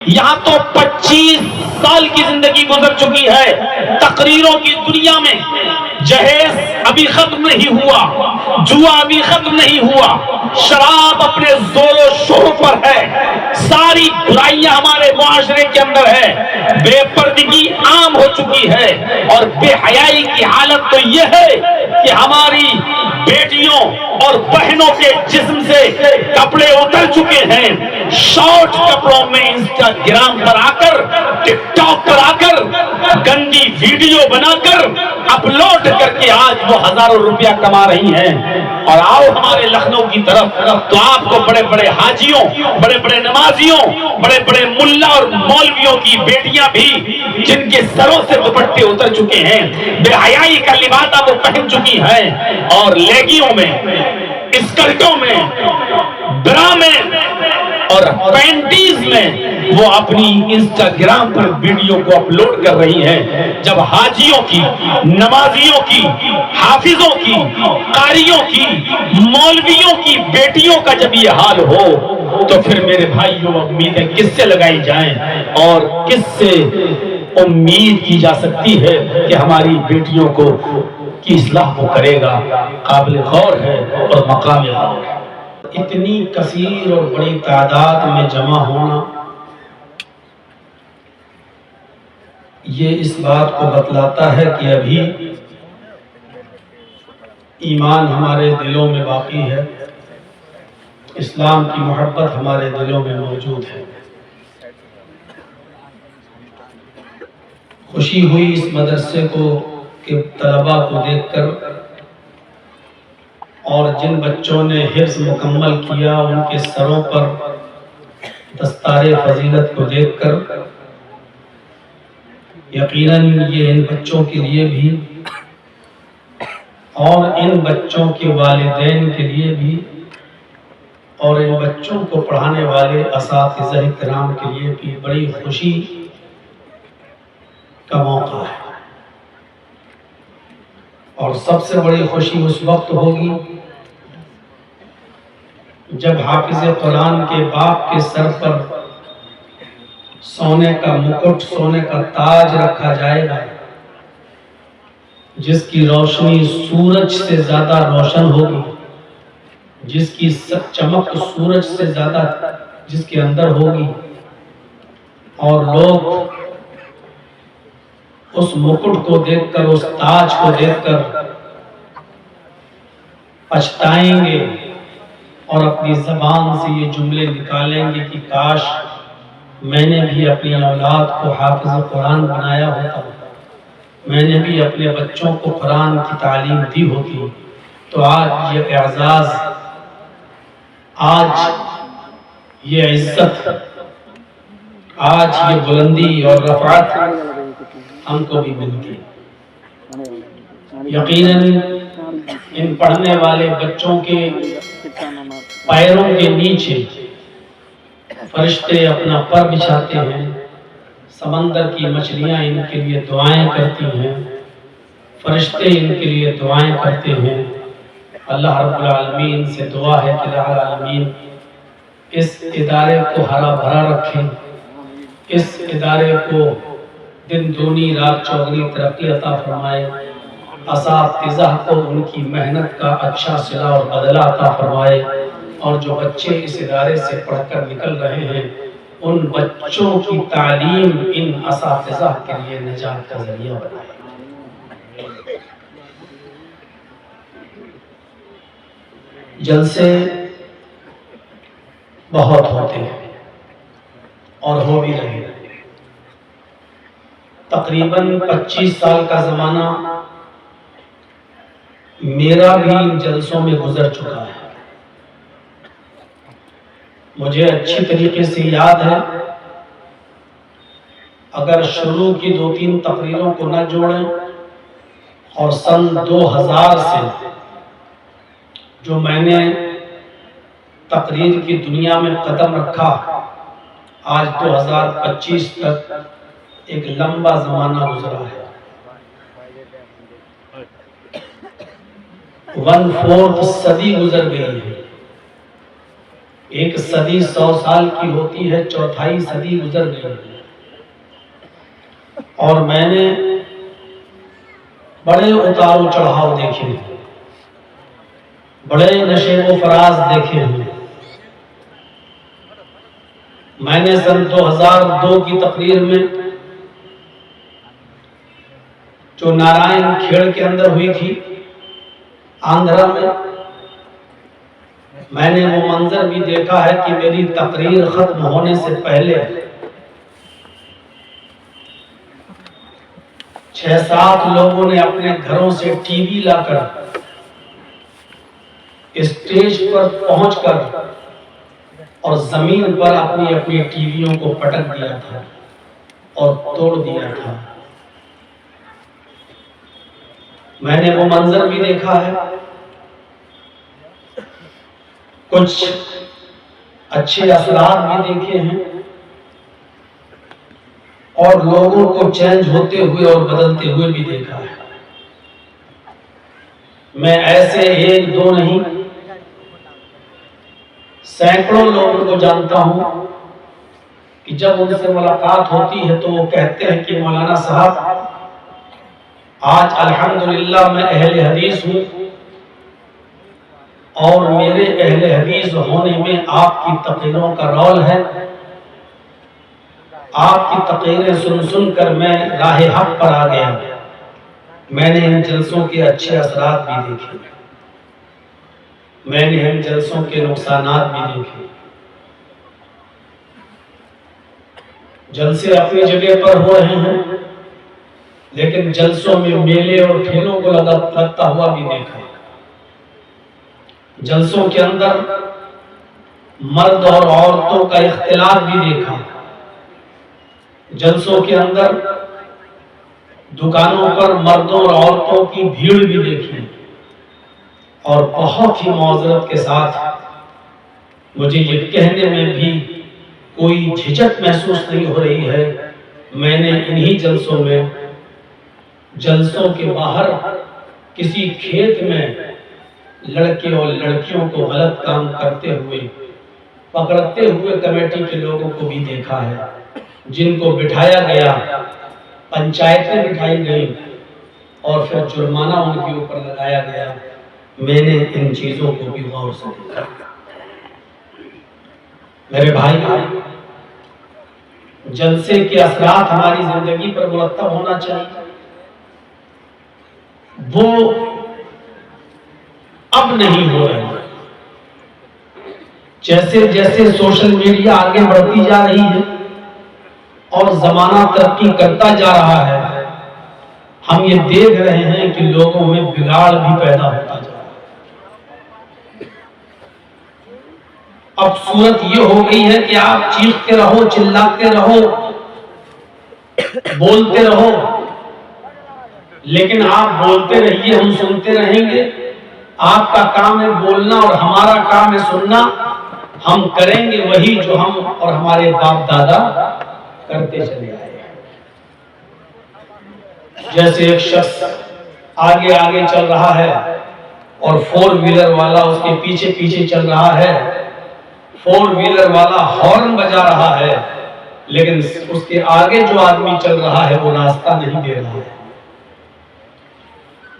यहाँ तो 25 साल की जिंदगी गुजर चुकी है तकरीरों की दुनिया में। जहेज अभी खत्म नहीं हुआ, जुआ अभी खत्म नहीं हुआ, शराब अपने जोरों शोर पर है, सारी बुराइयां हमारे मुआशरे के अंदर है, बेपर्दगी आम हो चुकी है और बेहयाई की हालत तो यह है कि हमारी बेटियों और बहनों के जिस्म से कपड़े उतर चुके हैं। शॉर्ट कपड़ों में इंस्टाग्राम पर आकर, टिकटॉक पर आकर गंदी वीडियो बनाकर अपलोड करके आज वो हजारों रुपया कमा रही हैं। और आओ हमारे लखनऊ की तरफ तो आपको बड़े बड़े हाजियों, बड़े बड़े नमाजियों, बड़े बड़े मुल्ला और मौलवियों की बेटियां भी जिनके सरों से दुपट्टे उतर चुके हैं, बेहयाई का लिबासा वो पहन चुकी हैं और लेगियों में, स्कर्टों में, ब्रा में और पैंटीज में वो अपनी इंस्टाग्राम पर वीडियो को अपलोड कर रही हैं। जब हाजियों की, नमाजियों की, हाफिजों की, कारियों की, मौलवियों की बेटियों का जब ये हाल हो तो फिर मेरे भाइयों उम्मीदें किससे लगाई जाएं और किससे उम्मीद की जा सकती है कि हमारी बेटियों को की इस्लाह को करेगा। काबिल गौर है और मकाम गौर है। इतनी कसीर और बड़ी तादाद में जमा होना ये इस बात को बतलाता है कि अभी ईमान हमारे दिलों में बाकी है, इस्लाम की मोहब्बत हमारे दिलों में मौजूद है। खुशी हुई इस मदरसे को के तलबा को देखकर और जिन बच्चों ने हिफ्ज़ मुकम्मल किया उनके सरों पर दस्तारे फजीलत को देखकर। यकीनन ये इन बच्चों के लिए भी और इन बच्चों के वालिदैन के लिए भी और इन बच्चों को पढ़ाने वाले असातिज़ा इकराम के लिए भी बड़ी खुशी का मौका है। और सबसे बड़ी खुशी उस वक्त होगी जब हाफिज़ कुरान के बाप के सर पर सोने का मुकुट, सोने का ताज रखा जाएगा, जिसकी रोशनी सूरज से ज्यादा रोशन होगी, जिसकी चमक सूरज से ज्यादा जिसके अंदर होगी। और लोग उस मुकुट को देखकर, उस ताज को देखकर पछताएंगे और अपनी जबान से ये जुमले निकालेंगे कि काश मैंने भी अपनी औलाद को हाफिज़ कुरान बनाया होता, मैंने भी अपने बच्चों को कुरान की तालीम दी होती, तो आज ये एजाज, आज ये इज्जत, आज ये बुलंदी और रफ़ात हमको भी मिलती। यकीनन इन पढ़ने वाले बच्चों के पैरों के नीचे फरिश्ते अपना पर बिछाते हैं, समंदर की मछलियां इनके लिए दुआएं करती हैं, फरिश्ते इनके लिए दुआएं करते हैं। अल्लाह रब्बुल आलमीन से दुआ है कि रब्बुल आलमीन इस इदारे को हरा भरा रखें, इस इदारे को दिन दूनी रात चौगनी तरक्की अता फरमाए, असातिज़ा को उनकी मेहनत का अच्छा सिला और बदला अता फरमाए, और जो बच्चे इस इदारे से पढ़कर निकल रहे हैं उन बच्चों की तालीम इन असातिज़ा के लिए निजात का जरिया बनाए। जलसे बहुत होते हैं और हो भी रहे हैं। तकरीबन 25 साल का ज़माना मेरा भी इन जलसों में गुजर चुका है। मुझे अच्छी तरीके से याद है, अगर शुरू की 2-3 तकरीरों को न जोड़ें और सन 2000 से जो मैंने तकरीर की दुनिया में कदम रखा, आज 2025 तक एक लंबा ज़माना गुजरा है। 1/4 सदी गुजर गई है। एक सदी 100 साल की होती है, चौथाई सदी गुजर गई और मैंने बड़े उतार चढ़ाव देखे, बड़े नशे व फराज देखे हैं। मैंने सन 2002 की तकरीर में जो नारायण खेड़ के अंदर हुई थी आंध्रा में, मैंने वो मंजर भी देखा है कि मेरी तकरीर खत्म होने से पहले 6-7 लोगों ने अपने घरों से टीवी लाकर स्टेज पर पहुंचकर और जमीन पर अपनी अपनी टीवियों को पटक दिया था और तोड़ दिया था। मैंने वो मंजर भी देखा है। कुछ अच्छे असरार भी देखे हैं और लोगों को चेंज होते हुए और बदलते हुए भी देखा है। मैं ऐसे 1-2 नहीं, सैकड़ों लोगों को जानता हूं कि जब उनसे मुलाकात होती है तो वो कहते हैं कि मौलाना साहब, आज अल्हम्दुलिल्लाह मैं अहले हदीस हूं और मेरे अहले हदीस होने में आपकी तकरीरों का रोल है। आपकी तकरीरें सुन सुनकर मैं राह हक पर आ गया। मैंने इन जलसों के अच्छे असरात भी देखे, मैंने इन जलसों के नुकसानात भी देखे। जलसे अपनी जगह पर हो रहे हैं, लेकिन जलसों में मेले और ठेलों को लगता हुआ भी देखा। जलसों के अंदर मर्द और औरतों का इख्तिलाफ भी देखा। जलसों के अंदर दुकानों पर मर्दों और औरतों की भीड़ भी देखी और बहुत ही मौजरत के साथ मुझे ये कहने में भी कोई झिझक महसूस नहीं हो रही है, मैंने इन्हीं जलसों में, जलसों के बाहर किसी खेत में लड़के और लड़कियों को गलत काम करते हुए पकड़ते हुए कमेटी के लोगों को भी देखा है, जिनको बिठाया गया, पंचायतें बिठाई गई और फिर जुर्माना उनके ऊपर लगाया गया। मैंने इन चीजों को भी गौर से देखा। मेरे भाई, जलसे के असरात हमारी जिंदगी पर मुरत्तब होना चाहिए। वो अब नहीं हो रहे हैं। जैसे जैसे सोशल मीडिया आगे बढ़ती जा रही है और जमाना तरक्की करता जा रहा है, हम ये देख रहे हैं कि लोगों में बिगाड़ भी पैदा होता जा रहा है। अब सूरत ये हो गई है कि आप चीखते रहो, चिल्लाते रहो, बोलते रहो, लेकिन आप बोलते रहिए, हम सुनते रहेंगे। आपका काम है बोलना और हमारा काम है सुनना। हम करेंगे वही जो हम और हमारे बाप दादा करते चले आए। जैसे एक शख्स आगे आगे चल रहा है और 4 व्हीलर वाला उसके पीछे पीछे चल रहा है। 4 व्हीलर वाला हॉर्न बजा रहा है, लेकिन उसके आगे जो आदमी चल रहा है वो रास्ता नहीं दे रहा है।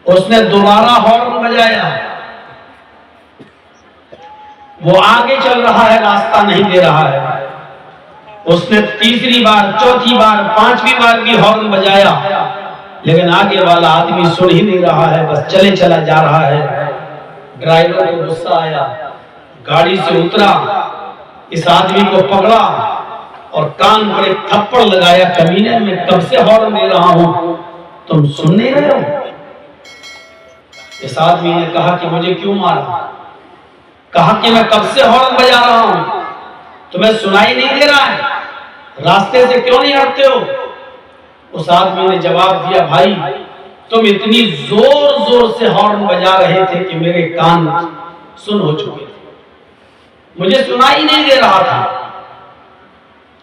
उसने दोबारा हॉर्न बजाया, वो आगे चल रहा है, रास्ता नहीं दे रहा है। उसने तीसरी बार, चौथी बार, 5वीं बार भी हॉर्न बजाया, लेकिन आगे वाला आदमी सुन ही नहीं रहा है, बस चले चला जा रहा है। ड्राइवर को गुस्सा आया, गाड़ी से उतरा, इस आदमी को पकड़ा और कान पर एक थप्पड़ लगाया। कमीने, मैं कब से हॉर्न दे रहा हूं, तुम सुन नहीं रहे हो? इस आदमी ने कहा कि मुझे क्यों मारा? कहा कि मैं कब से हॉर्न बजा रहा हूं, तुम्हें सुनाई नहीं दे रहा है? रास्ते से क्यों नहीं हटते हो? उस आदमी ने जवाब दिया, भाई तुम इतनी जोर जोर से हॉर्न बजा रहे थे कि मेरे कान सुन हो चुके थे, मुझे सुनाई नहीं दे रहा था।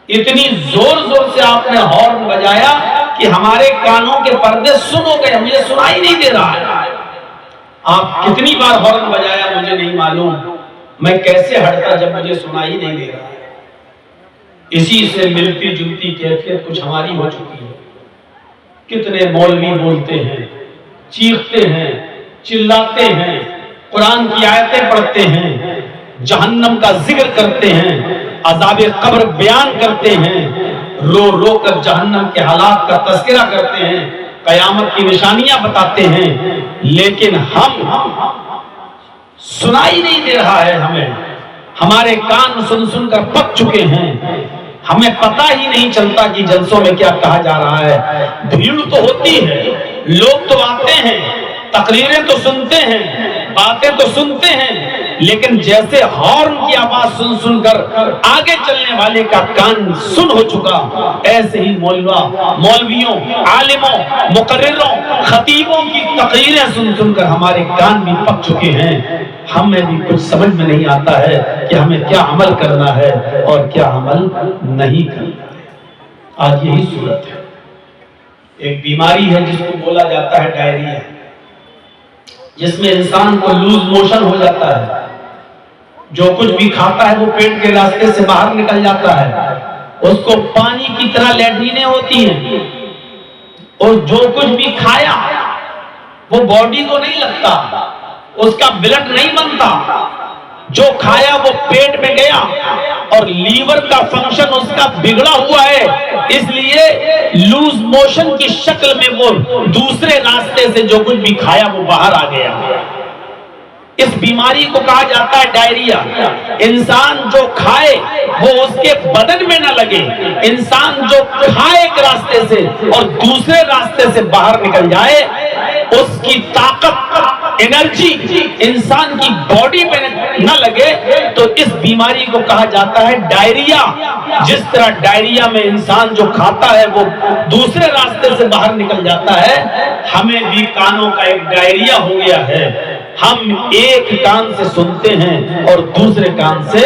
इतनी जोर जोर से आपने हॉर्न बजाया कि हमारे कानों के पर्दे सुन हो गए, मुझे सुनाई नहीं दे रहा है। आप कितनी बार हॉर्न बजाया मुझे नहीं मालूम, मैं कैसे हटता जब मुझे सुनाई नहीं दे रहा है। इसी से मिलती जुलती कैफियत कुछ हमारी हो चुकी है। कितने मौलवी बोलते हैं, चीखते हैं, चिल्लाते हैं, कुरान की आयतें पढ़ते हैं, जहन्नम का जिक्र करते हैं, अज़ाब कब्र बयान करते हैं, रो रो कर जहन्नम के हालात का तज़किरा करते हैं, कयामत की निशानियां बताते हैं, लेकिन हम सुनाई नहीं दे रहा है हमें। हमारे कान सुन सुनकर पक चुके हैं। हमें पता ही नहीं चलता कि जलसों में क्या कहा जा रहा है। भीड़ तो होती है, लोग तो आते हैं, तकरीरें तो सुनते हैं, बातें तो सुनते हैं, लेकिन जैसे हॉर्न की आवाज सुन सुनकर आगे चलने वाले का कान सुन हो चुका, ऐसे ही मौलवियों, आलिमों, मुकर्रिरों, खतीबों की तकरीरें सुन सुनकर हमारे कान भी पक चुके हैं। हमें भी कुछ समझ में नहीं आता है कि हमें क्या अमल करना है और क्या अमल नहीं करना है। आज यही सूरत है। एक बीमारी है जिसको बोला जाता है डायरिया, जिसमें इंसान को लूज मोशन हो जाता है। जो कुछ भी खाता है वो पेट के रास्ते से बाहर निकल जाता है। उसको पानी की तरह लैट्रीनें होती हैं, और जो कुछ भी खाया वो बॉडी को नहीं लगता, उसका ब्लड नहीं बनता। जो खाया वो पेट में गया और लीवर का फंक्शन उसका बिगड़ा हुआ है, इसलिए लूज मोशन की शक्ल में वो दूसरे रास्ते से जो कुछ भी खाया वो बाहर आ गया। इस बीमारी को कहा जाता है डायरिया। इंसान जो खाए वो उसके बदन में न लगे। इंसान जो खाए एक रास्ते से और दूसरे रास्ते से बाहर निकल जाए, उसकी ताकत, एनर्जी इंसान की बॉडी में न लगे, तो इस बीमारी को कहा जाता है डायरिया। जिस तरह डायरिया में इंसान जो खाता है वो दूसरे रास्ते से बाहर निकल जाता है, हमें भी कानों का एक डायरिया हो गया है। हम एक कान से सुनते हैं और दूसरे कान से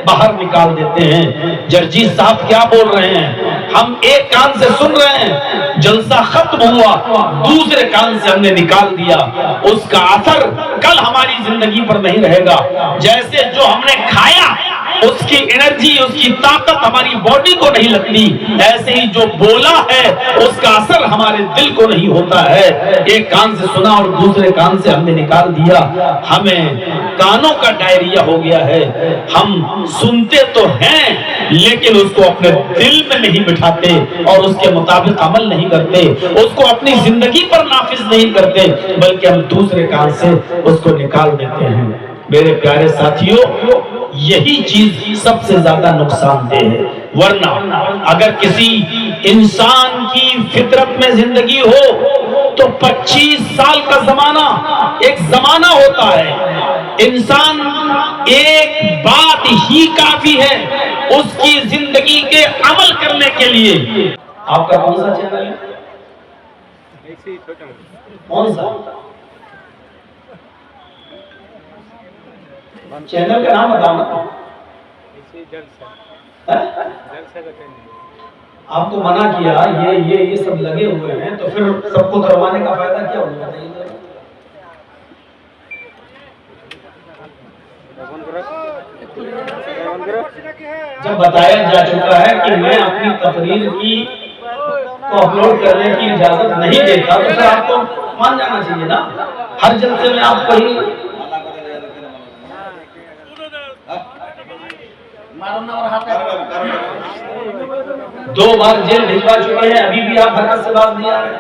बाहर निकाल देते हैं। जर्जी साहब क्या बोल रहे हैं? हम एक कान से सुन रहे हैं, जलसा खत्म हुआ, दूसरे कान से हमने निकाल दिया। उसका असर कल हमारी जिंदगी पर नहीं रहेगा। जैसे जो हमने खाया उसकी एनर्जी, उसकी ताकत हमारी बॉडी को नहीं लगती, ऐसे ही जो बोला है उसका असर हमारे दिल को नहीं होता है। एक कान से सुना और दूसरे कान से हमने निकाल दिया। हमें कानों का डायरिया हो गया है। हम सुनते तो हैं लेकिन उसको अपने दिल में नहीं बिठाते और उसके मुताबिक अमल नहीं करते, उसको अपनी जिंदगी पर नाफिज नहीं करते, बल्कि हम दूसरे कान से उसको निकाल देते हैं। मेरे प्यारे साथियों, यही चीज सबसे ज्यादा नुकसानदेह है। वरना अगर किसी इंसान की फितरत में जिंदगी हो तो 25 साल का जमाना एक जमाना होता है। इंसान एक बात ही काफी है उसकी जिंदगी के अमल करने के लिए। आपका कौन सा चैनल है? कौन सा चैनल का नाम बताओ ना। आपको मना किया, ये सब लगे हुए हैं, तो फिर सबको करवाने का फायदा क्या होगा? जब बताया जा चुका है कि मैं अपनी तकरीर की को अपलोड करने की इजाजत नहीं देता, तो फिर आपको मान जाना चाहिए ना। हर जलसे में आप कहीं दो बार जेल भिजवा चुके हैं, अभी भी आप हरकत से बात नहीं आ रहे।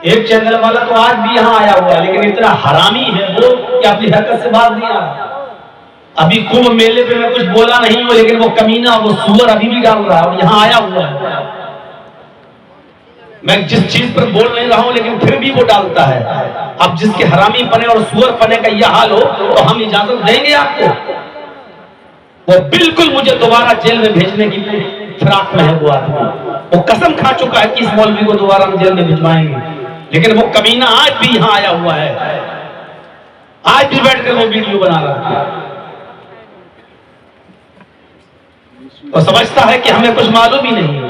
एक चैनल वाला तो आज भी यहाँ आया हुआ है, लेकिन इतना हरामी है वो कि अपनी हरकत से बात नहीं आ रहा। अभी कुंभ मेले पे मैं कुछ बोला नहीं हूँ, लेकिन वो कमीना, वो सुअर अभी भी डाल रहा है और यहाँ आया हुआ है। मैं जिस चीज पर बोल नहीं रहा हूं लेकिन फिर भी वो डालता है। अब जिसके हरामी पने और सुअर पने का यह हाल हो तो हम इजाजत देंगे आपको? वो बिल्कुल मुझे दोबारा जेल में भेजने की फिराक में है वो आदमी। वो कसम खा चुका है कि इस मौलवी को दोबारा हम जेल में भिजवाएंगे, लेकिन वो कमीना आज भी यहाँ आया हुआ है, आज भी बैठकर वो वीडियो बना रहा है और समझता है कि हमें कुछ मालूम ही नहीं है।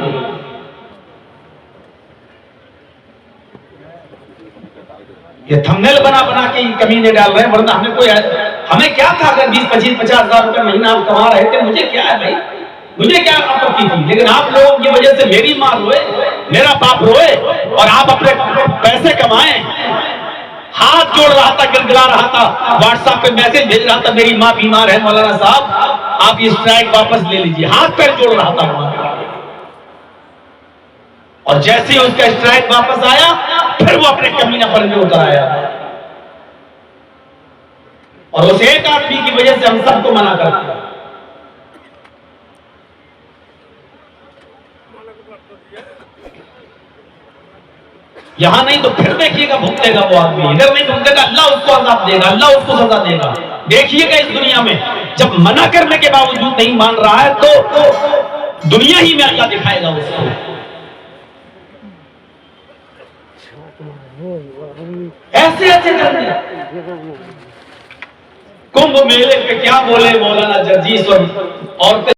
ये थंबनेल बना बना के कमीने डाल रहे हैं, वरना हमें क्या था अगर 20-25-50 हजार रुपए महीना आप कमा रहे थे, मुझे क्या है भाई, मुझे क्या आपत्ति थी। लेकिन आप लोगों की वजह से मेरी माँ रोए, मेरा बाप रोए, और आप अपने पैसे कमाएं। हाथ जोड़ रहा था, गिड़गिड़ा रहा था, व्हाट्सएप पे मैसेज भेज रहा था, मेरी माँ बीमार है मौलाना साहब, आप ये स्ट्राइक वापस ले लीजिए, हाथ पैर जोड़ रहा था वहां। और जैसे ही उसका स्ट्राइक वापस आया, फिर वो अपने कमीनापन में उतर आया, और उस एक आदमी की वजह से हम सबको मना करते हैं। यहां नहीं तो फिर देखिएगा भुगतेगा वो आदमी, इधर नहीं भुगतेगा अल्लाह उसको अज़ाब देगा, अल्लाह उसको सजा देगा। देखिएगा इस दुनिया में जब मना करने के बावजूद नहीं मान रहा है तो दुनिया ही में अल्लाह दिखाएगा उसको। ऐसे ऐसे कर दिया। कुंभ मेले पे क्या बोले मौलाना जर्जीस और